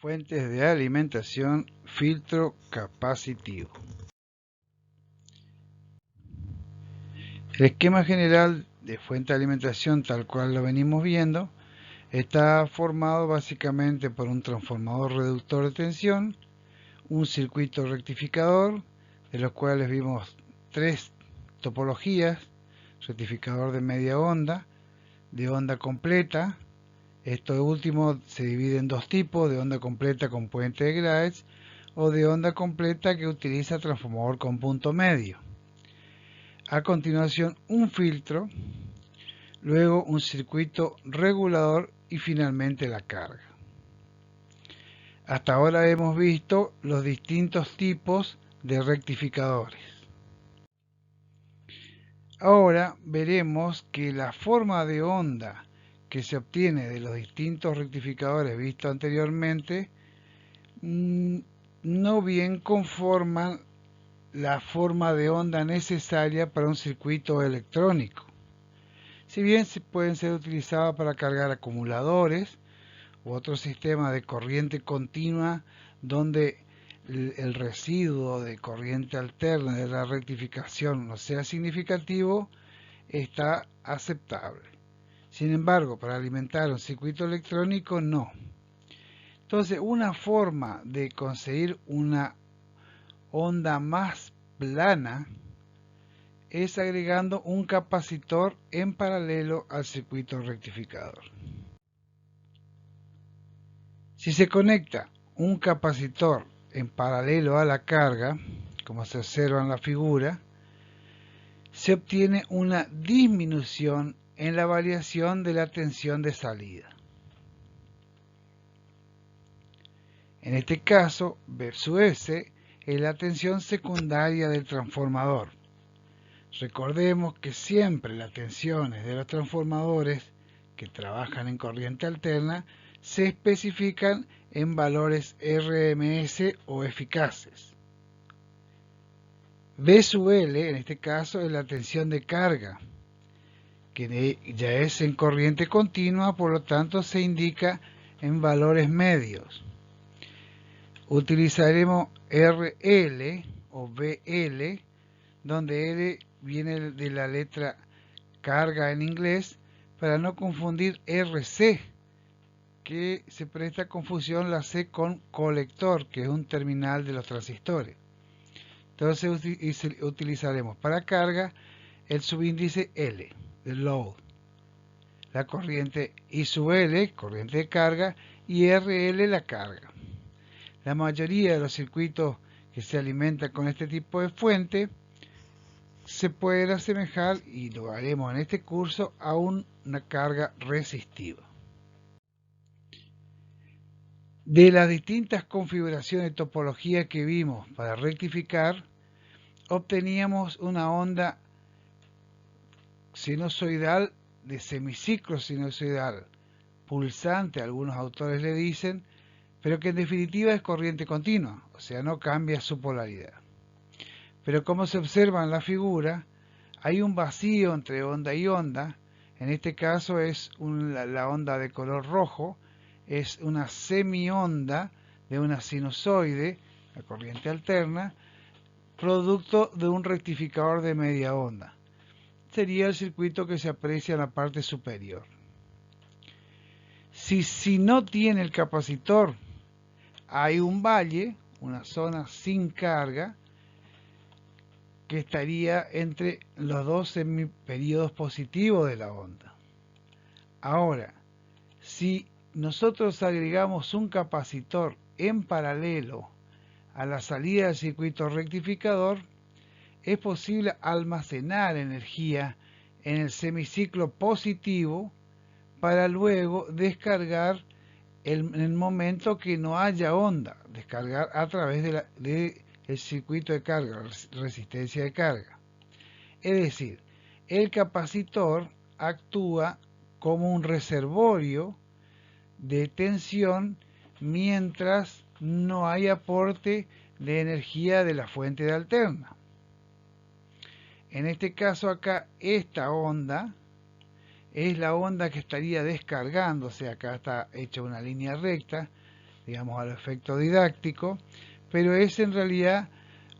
Fuentes de alimentación, filtro capacitivo. El esquema general de fuente de alimentación, tal cual lo venimos viendo, está formado básicamente por un transformador reductor de tensión, un circuito rectificador, de los cuales vimos tres topologías: rectificador de media onda, de onda completa. Esto último se divide en dos tipos: de onda completa con puente de Graetz o de onda completa que utiliza transformador con punto medio. A continuación, un filtro, luego un circuito regulador y finalmente la carga. Hasta ahora hemos visto los distintos tipos de rectificadores. Ahora veremos que la forma de onda que se obtiene de los distintos rectificadores vistos anteriormente no bien conforman la forma de onda necesaria para un circuito electrónico. Si bien pueden ser utilizados para cargar acumuladores u otro sistema de corriente continua donde el residuo de corriente alterna de la rectificación no sea significativo, está aceptable. Sin embargo, para alimentar un circuito electrónico, no. Entonces, una forma de conseguir una onda más plana es agregando un capacitor en paralelo al circuito rectificador. Si se conecta un capacitor en paralelo a la carga, como se observa en la figura, se obtiene una disminución en la variación de la tensión de salida. En este caso, versus S es la tensión secundaria del transformador. Recordemos que siempre las tensiones de los transformadores que trabajan en corriente alterna se especifican en valores RMS o eficaces. V sub L, en este caso, es la tensión de carga, que ya es en corriente continua, por lo tanto se indica en valores medios. Utilizaremos RL o VL, donde L viene de la letra carga en inglés, para no confundir RC, que se presta confusión la C con colector, que es un terminal de los transistores. Entonces utilizaremos para carga el subíndice L, del load, la corriente I sub L, corriente de carga, y RL, la carga. La mayoría de los circuitos que se alimentan con este tipo de fuente se pueden asemejar, y lo haremos en este curso, a una carga resistiva. De las distintas configuraciones de topología que vimos para rectificar, obteníamos una onda sinusoidal de semiciclo sinusoidal pulsante, algunos autores le dicen, pero que en definitiva es corriente continua, o sea, no cambia su polaridad. Pero como se observa en la figura, hay un vacío entre onda y onda. En este caso es la onda de color rojo, es una semionda de una sinusoide, la corriente alterna, producto de un rectificador de media onda. Sería el circuito que se aprecia en la parte superior. Si no tiene el capacitor, hay un valle, una zona sin carga, que estaría entre los dos semiperiodos positivos de la onda. Ahora, si nosotros agregamos un capacitor en paralelo a la salida del circuito rectificador, es posible almacenar energía en el semiciclo positivo para luego descargar en el momento que no haya onda, descargar a través del circuito de carga, resistencia de carga. Es decir, el capacitor actúa como un reservorio de tensión mientras no hay aporte de energía de la fuente de alterna. En este caso acá, esta onda es la onda que estaría descargándose. Acá está hecha una línea recta, digamos, al efecto didáctico, pero es en realidad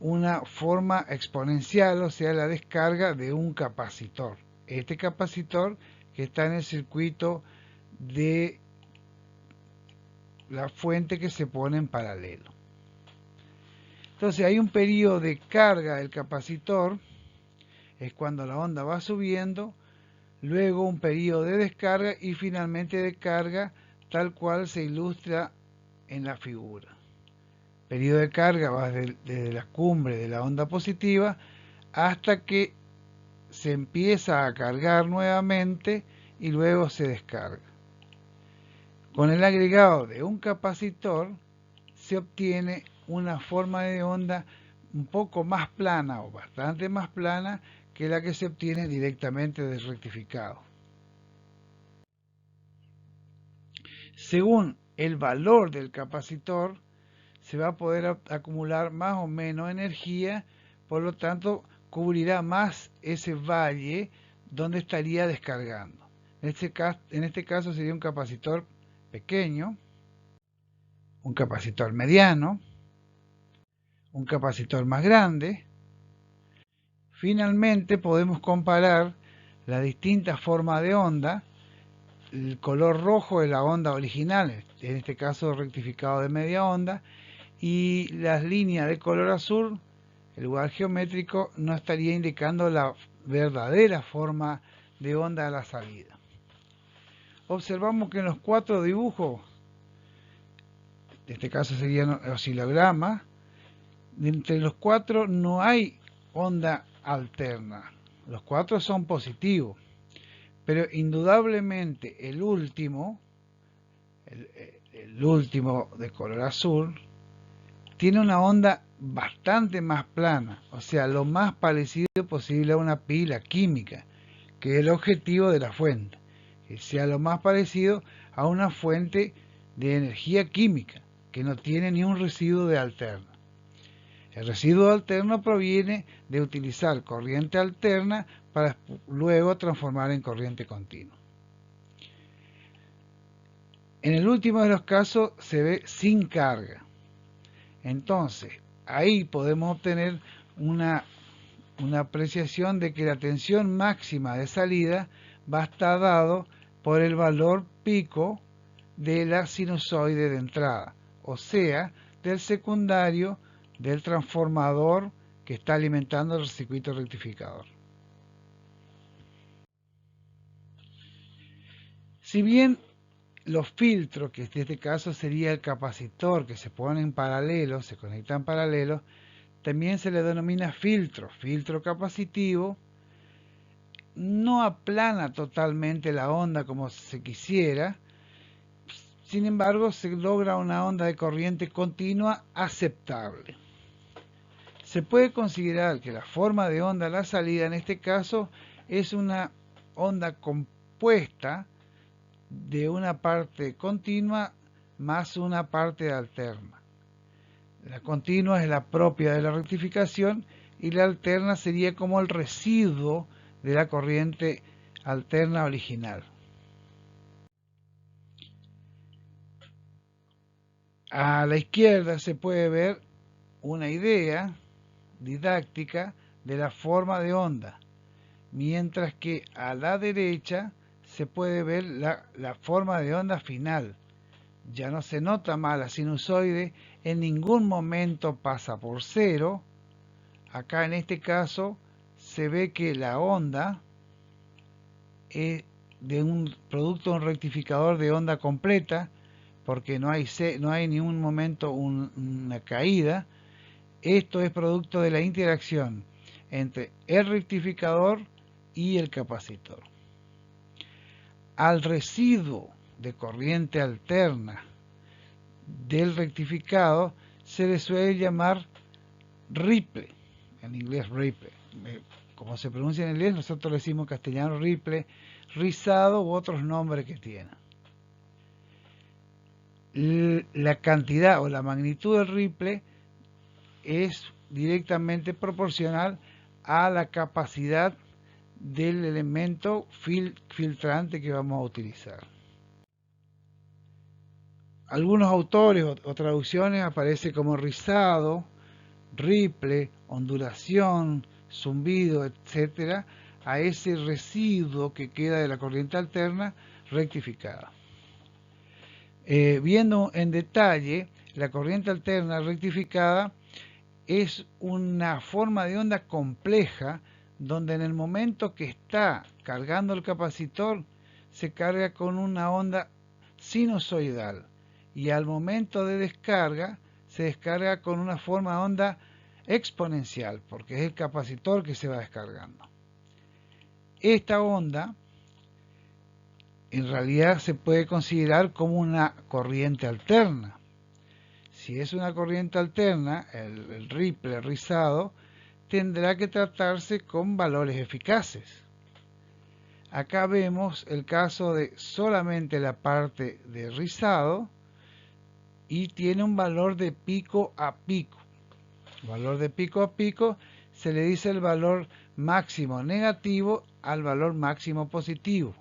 una forma exponencial, o sea, la descarga de un capacitor. Este capacitor que está en el circuito de la fuente que se pone en paralelo. Entonces hay un periodo de carga del capacitor, es cuando la onda va subiendo, luego un periodo de descarga y finalmente de carga, tal cual se ilustra en la figura. Periodo de carga va desde la cumbre de la onda positiva hasta que se empieza a cargar nuevamente y luego se descarga. Con el agregado de un capacitor se obtiene una forma de onda un poco más plana o bastante más plana que la que se obtiene directamente del rectificado. Según el valor del capacitor, se va a poder acumular más o menos energía, por lo tanto cubrirá más ese valle donde estaría descargando. En este caso sería un capacitor pequeño, un capacitor mediano, un capacitor más grande. Finalmente podemos comparar las distintas formas de onda. El color rojo es la onda original, en este caso rectificado de media onda, y las líneas de color azul, el lugar geométrico, no estaría indicando la verdadera forma de onda a la salida. Observamos que en los cuatro dibujos, en este caso serían oscilogramas, entre los cuatro no hay onda alterna, los cuatro son positivos, pero indudablemente el último de color azul, tiene una onda bastante más plana, o sea, lo más parecido posible a una pila química, que es el objetivo de la fuente, que sea lo más parecido a una fuente de energía química, que no tiene ni un residuo de alterna. El residuo alterno proviene de utilizar corriente alterna para luego transformar en corriente continua. En el último de los casos se ve sin carga. Entonces, ahí podemos obtener una apreciación de que la tensión máxima de salida va a estar dado por el valor pico de la sinusoide de entrada, o sea, del secundario del transformador que está alimentando el circuito rectificador. Si bien los filtros, que en este caso sería el capacitor que se pone en paralelo, se conecta en paralelo, también se le denomina filtro capacitivo, no aplana totalmente la onda como se quisiera, sin embargo se logra una onda de corriente continua aceptable. Se puede considerar que la forma de onda a la salida en este caso es una onda compuesta de una parte continua más una parte alterna. La continua es la propia de la rectificación y la alterna sería como el residuo de la corriente alterna original. A la izquierda se puede ver una idea didáctica de la forma de onda, mientras que a la derecha se puede ver la forma de onda final. Ya no se nota más la sinusoide, en ningún momento pasa por cero. Acá en este caso se ve que la onda es de un producto de un rectificador de onda completa, porque no hay en ningún momento una caída. Esto es producto de la interacción entre el rectificador y el capacitor. Al residuo de corriente alterna del rectificado se le suele llamar ripple, en inglés ripple. Como se pronuncia en inglés, nosotros le decimos en castellano ripple, rizado u otros nombres que tiene. La cantidad o la magnitud del ripple es directamente proporcional a la capacidad del elemento filtrante que vamos a utilizar. algunos autores o traducciones aparece como rizado, ripple, ondulación, zumbido, etcétera, a ese residuo que queda de la corriente alterna rectificada. Viendo en detalle, la corriente alterna rectificada es una forma de onda compleja donde en el momento que está cargando el capacitor se carga con una onda sinusoidal y al momento de descarga se descarga con una forma de onda exponencial porque es el capacitor que se va descargando. Esta onda en realidad se puede considerar como una corriente alterna. Si es una corriente alterna, el ripple, el rizado, tendrá que tratarse con valores eficaces. Acá vemos el caso de solamente la parte de rizado y tiene un valor de pico a pico. Valor de pico a pico se le dice el valor máximo negativo al valor máximo positivo.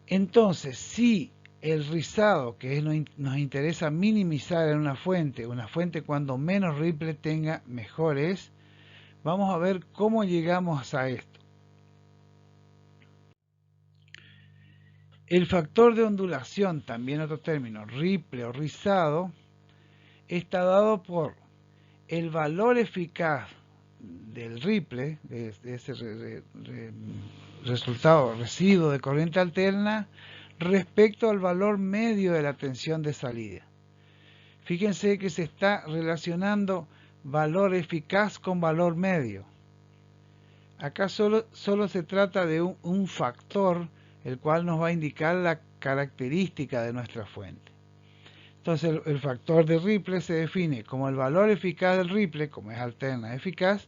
Entonces, si el rizado, que nos interesa minimizar en una fuente cuando menos ripple tenga, mejor es, vamos a ver cómo llegamos a esto. El factor de ondulación, también otro término, ripple o rizado, está dado por el valor eficaz del ripple, de ese resultado, residuo de corriente alterna, respecto al valor medio de la tensión de salida. Fíjense que se está relacionando valor eficaz con valor medio. Acá solo se trata de un factor, el cual nos va a indicar la característica de nuestra fuente. Entonces el factor de ripple se define como el valor eficaz del ripple, como es alterna eficaz,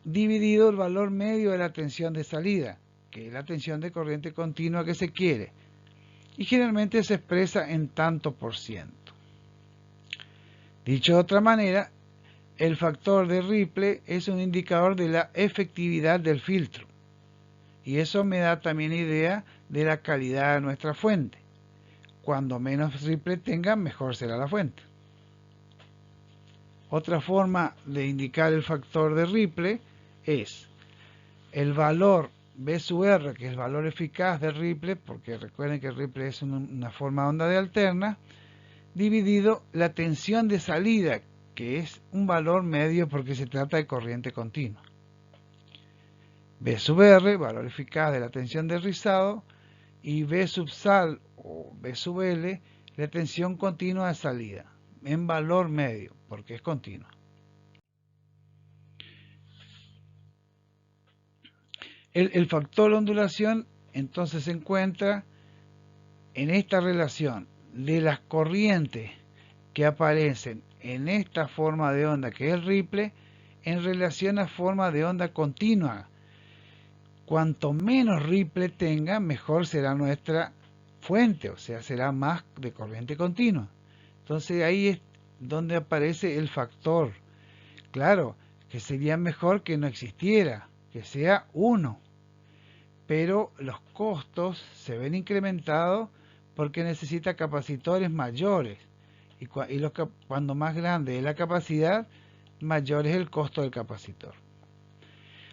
dividido el valor medio de la tensión de salida, que es la tensión de corriente continua que se quiere, y generalmente se expresa en tanto por ciento. Dicho de otra manera, el factor de ripple es un indicador de la efectividad del filtro, y eso me da también idea de la calidad de nuestra fuente. Cuando menos ripple tenga, mejor será la fuente. Otra forma de indicar el factor de ripple es el valor B sub R, que es el valor eficaz del ripple, porque recuerden que el ripple es una forma de onda de alterna, dividido la tensión de salida, que es un valor medio porque se trata de corriente continua. B sub R, valor eficaz de la tensión de rizado, y B sub sal o B sub L, la tensión continua de salida, en valor medio, porque es continua. El factor de ondulación entonces se encuentra en esta relación de las corrientes que aparecen en esta forma de onda que es el ripple en relación a forma de onda continua. Cuanto menos ripple tenga, mejor será nuestra fuente, o sea, será más de corriente continua. Entonces ahí es donde aparece el factor. Claro, que sería mejor que no existiera, que sea 1. Pero los costos se ven incrementados porque necesita capacitores mayores. Y cuando más grande es la capacidad, mayor es el costo del capacitor.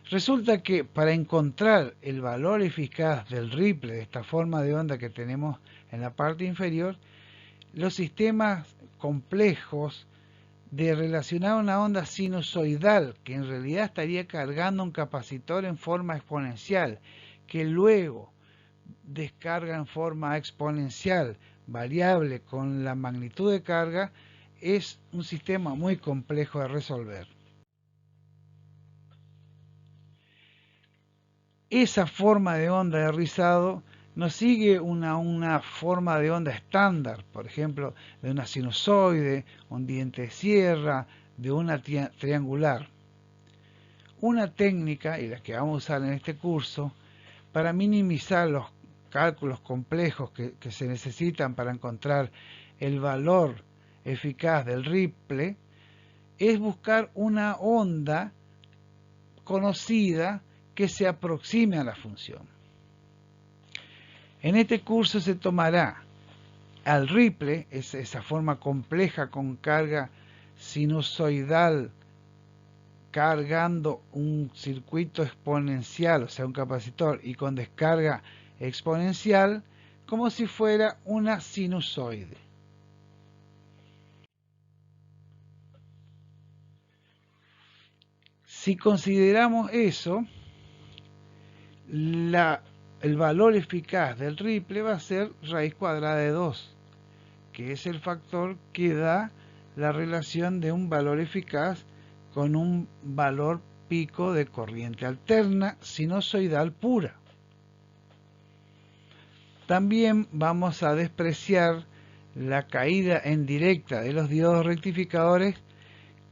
Resulta que para encontrar el valor eficaz del ripple, de esta forma de onda que tenemos en la parte inferior, los sistemas complejos de relacionar una onda sinusoidal, que en realidad estaría cargando un capacitor en forma exponencial, que luego descarga en forma exponencial, variable con la magnitud de carga, es un sistema muy complejo de resolver. Esa forma de onda de rizado no sigue una forma de onda estándar, por ejemplo, de una sinusoide, un diente de sierra, de una triangular. Una técnica, y la que vamos a usar en este curso, para minimizar los cálculos complejos que se necesitan para encontrar el valor eficaz del ripple, es buscar una onda conocida que se aproxime a la función. En este curso se tomará al ripple, es esa forma compleja con carga sinusoidal cargando un circuito exponencial, o sea, un capacitor, y con descarga exponencial, como si fuera una sinusoide. Si consideramos eso, el valor eficaz del ripple va a ser raíz cuadrada de 2, que es el factor que da la relación de un valor eficaz con un valor pico de corriente alterna sinusoidal pura. También vamos a despreciar la caída en directa de los diodos rectificadores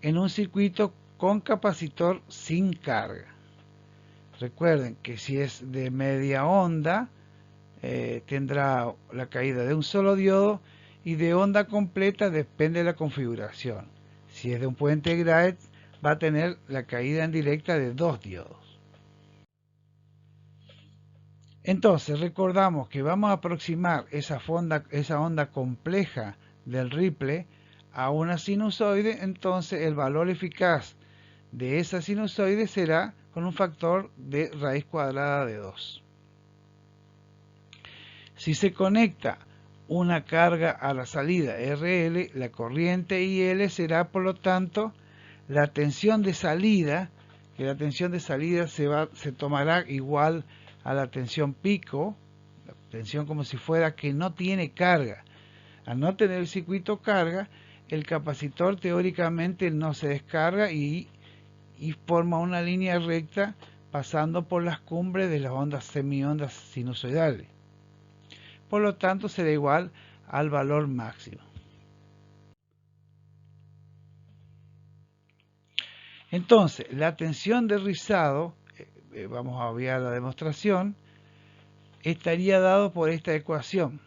en un circuito con capacitor sin carga. Recuerden que si es de media onda, tendrá la caída de un solo diodo, y de onda completa depende de la configuración. Si es de un puente Graetz, va a tener la caída en directa de 2 diodos. Entonces recordamos que vamos a aproximar esa onda compleja del ripple a una sinusoide. Entonces el valor eficaz de esa sinusoide será con un factor de raíz cuadrada de 2. Si se conecta una carga a la salida RL, la corriente IL será por lo tanto la tensión de salida, que la tensión de salida se tomará igual a la tensión pico, la tensión como si fuera que no tiene carga. Al no tener el circuito carga, el capacitor teóricamente no se descarga y forma una línea recta pasando por las cumbres de las ondas semiondas sinusoidales. Por lo tanto, será igual al valor máximo. Entonces, la tensión de rizado, vamos a obviar la demostración, estaría dado por esta ecuación.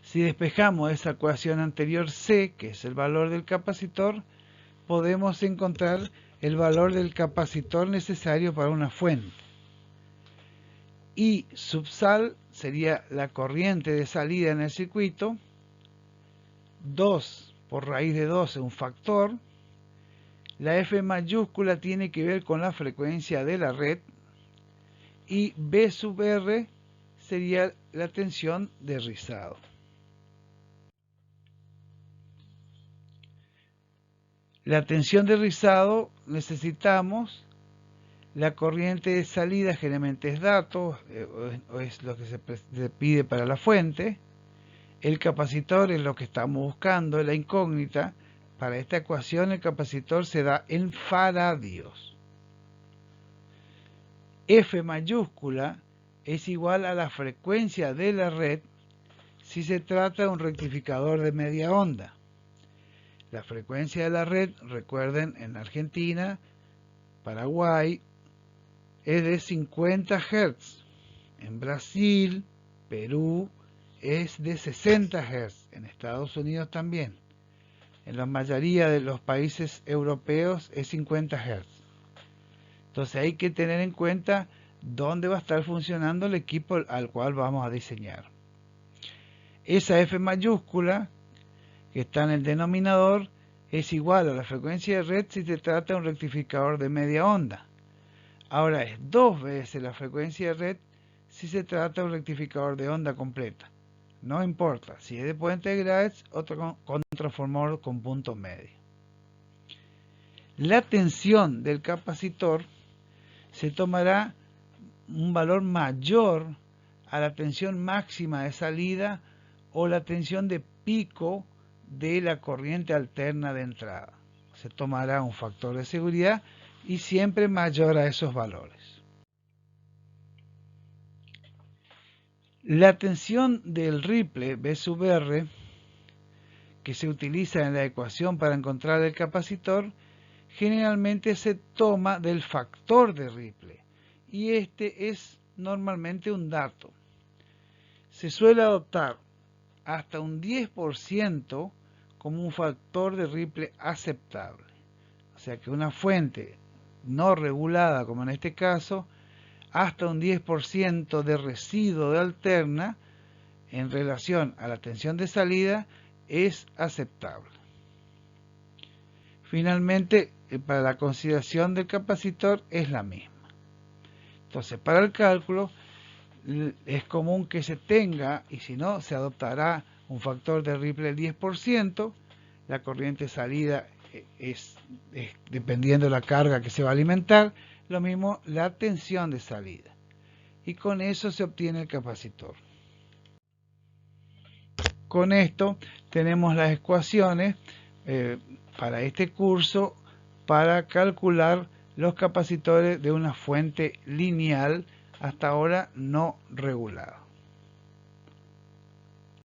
Si despejamos esa ecuación anterior C, que es el valor del capacitor, podemos encontrar el valor del capacitor necesario para una fuente. I sub sal sería la corriente de salida en el circuito, 2 por raíz de 2 es un factor, la F mayúscula tiene que ver con la frecuencia de la red, y B sub R sería la tensión de rizado. La tensión de rizado necesitamos la corriente de salida, generalmente es datos, o es lo que se pide para la fuente. El capacitor es lo que estamos buscando, es la incógnita. Para esta ecuación el capacitor se da en faradios. F mayúscula es igual a la frecuencia de la red si se trata de un rectificador de media onda. La frecuencia de la red, recuerden, en Argentina, Paraguay, es de 50 Hz. En Brasil, Perú, es de 60 Hz. En Estados Unidos también. En la mayoría de los países europeos es 50 Hz. Entonces hay que tener en cuenta dónde va a estar funcionando el equipo al cual vamos a diseñar. Esa F mayúscula que está en el denominador es igual a la frecuencia de red si se trata de un rectificador de media onda. Ahora es 2 veces la frecuencia de red si se trata de un rectificador de onda completa. No importa si es de puente de Graetz o con transformador con punto medio. La tensión del capacitor se tomará un valor mayor a la tensión máxima de salida o la tensión de pico de la corriente alterna de entrada. Se tomará un factor de seguridad y siempre mayor a esos valores. La tensión del ripple B sub R, que se utiliza en la ecuación para encontrar el capacitor, generalmente se toma del factor de ripple, y este es normalmente un dato. Se suele adoptar hasta un 10% como un factor de ripple aceptable. O sea que una fuente no regulada, como en este caso, hasta un 10% de residuo de alterna en relación a la tensión de salida es aceptable. Finalmente, para la consideración del capacitor es la misma. Entonces, para el cálculo es común que se tenga, y si no, se adoptará un factor de Ripple del 10%. La corriente de salida es dependiendo de la carga que se va a alimentar. Lo mismo la tensión de salida. Y con eso se obtiene el capacitor. Con esto tenemos las ecuaciones para este curso para calcular los capacitores de una fuente lineal hasta ahora no regulada.